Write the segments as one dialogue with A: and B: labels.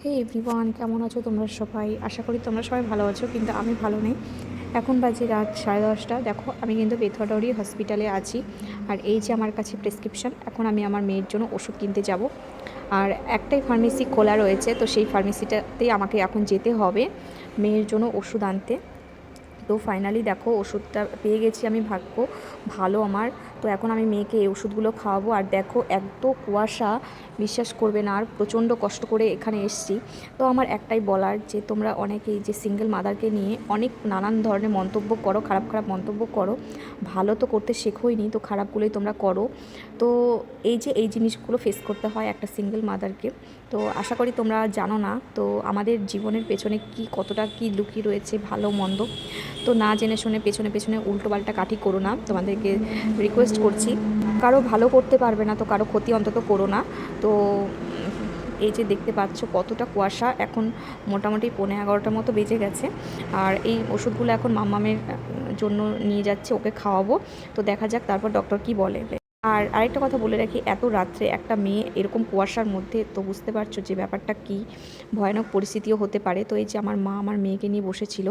A: হে everyone, কেমন আছো তোমরা সবাই? আশা করি তোমরা সবাই ভালো আছো, কিন্তু আমি ভালো নেই। এখন বাজে রাত 10:30। দেখো, আমি কিন্তু বেথুয়াডাউরি হসপিটালে আছি। আর এই যে আমার কাছে প্রেসক্রিপশান, এখন আমি আমার মেয়ের জন্য ওষুধ কিনতে যাব। আর একটাই ফার্মেসি খোলা রয়েছে, তো সেই ফার্মেসিটাতেই আমাকে এখন যেতে হবে মেয়ের জন্য ওষুধ আনতে। তো ফাইনালি দেখো, ওষুধটা পেয়ে গেছি আমি, ভাগ্য ভালো আমার। তো এখন আমি মেয়েকে এই ওষুধগুলো খাওয়াবো। আর দেখো, এত কুয়াশা, বিশ্বাস করবে না, আর প্রচণ্ড কষ্ট করে এখানে এসেছি। তো আমার একটাই বলার, যে তোমরা অনেকেই যে সিঙ্গেল মাদারকে নিয়ে অনেক নানান ধরনের মন্তব্য করো, খারাপ খারাপ মন্তব্য করো। ভালো তো করতে শেখোই নি, তো খারাপগুলোই তোমরা করো। তো এই জিনিসগুলো ফেস করতে হয় একটা সিঙ্গেল মাদারকে। তো আশা করি তোমরা জানো না, তো আমাদের জীবনের পেছনে কতটা লুকিয়ে রয়েছে, ভালো মন্দ। তো না জেনে শুনে পেছনে পেছনে উল্টোপাল্টা কাঠি করো না, তোমাদেরকে রিকোয়েস্ট করছি। কারো ভালো করতে পারবে না, তো কারো ক্ষতি অন্তত করো না। তো এই যে দেখতে পাচ্ছ কতটা কুয়াশা, এখন মোটামুটি 11:30 মতো বেজে গেছে। আর এই ওষুধগুলো এখন মাম্মামের জন্য নিয়ে যাচ্ছে, ওকে খাওয়াবো। তো দেখা যাক তারপর ডক্টর কি বলে। আর আরেকটা কথা বলে রাখি, এত রাত্রে একটা মেয়ে এরকম কুয়াশার মধ্যে, তো বুঝতে পারছো যে ব্যাপারটা কি ভয়ানক পরিস্থিতিও হতে পারে। তো এই যে আমার মা আমার মেয়েকে নিয়ে বসেছিল,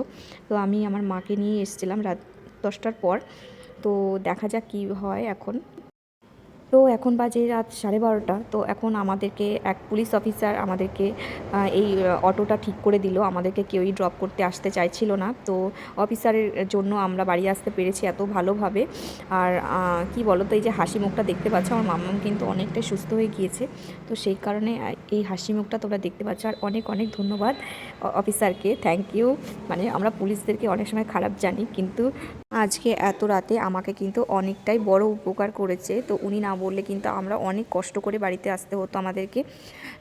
A: তো আমি আমার মাকে নিয়ে এসেছিলাম রাত 10টার পর। তো দেখা যাক কী হয় এখন। তো এখন বাজে রাত 12:30। তো এখন আমাদেরকে এক পুলিশ অফিসার আমাদেরকে এই অটোটা ঠিক করে দিল। আমাদেরকে কেউই ড্রপ করতে আসতে চাইছিল না, তো অফিসারের জন্য আমরা বাড়ি আসতে পেরেছি এত ভালোভাবে। আর কি বলো তো, এই যে হাসি মুখটা দেখতে পাচ্ছ, আমার মাম্মাম কিন্তু অনেকটাই সুস্থ হয়ে গিয়েছে। তো সেই কারণে এই হাসি মুখটা তোমরা দেখতে পাচ্ছ। আর অনেক অনেক ধন্যবাদ অফিসারকে, থ্যাংক ইউ। মানে আমরা পুলিশদেরকে অনেক সময় খারাপ জানি, কিন্তু আজকে এত রাতে আমাকে কিন্তু অনেকটাই বড় উপকার করেছে। তো উনি না বললে কিন্তু আমরা অনেক কষ্ট করে বাড়িতে আসতে হতো আমাদেরকে।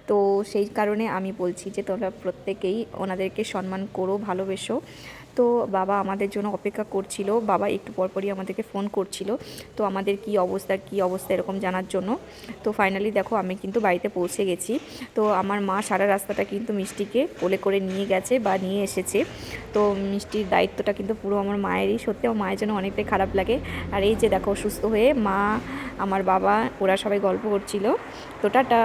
A: তো সেই কারণে আমি বলছি যে তোমরা প্রত্যেকেই ওনাদেরকে সম্মান করো, ভালোবেসো। তো বাবা আমাদের জন্য অপেক্ষা করছিল, বাবা একটু পরপরই আমাদেরকে ফোন করছিল, তো আমাদের কি অবস্থা এরকম জানার জন্য। তো ফাইনালি দেখো, আমি কিন্তু বাড়িতে পৌঁছে গেছি। তো আমার মা সারা রাস্তাটা কিন্তু মিষ্টিকে কোলে করে নিয়ে গেছে বা নিয়ে এসেছে। তো মিষ্টির দায়িত্বটা কিন্তু পুরো আমার মায়েরই। সত্যি আমার মায়ের জন্য অনেকটাই খারাপ লাগে। আর এই যে দেখো, সুস্থ হয়ে মা, আমার বাবা, ওরা সবাই গল্প করছিল। তো টাটা।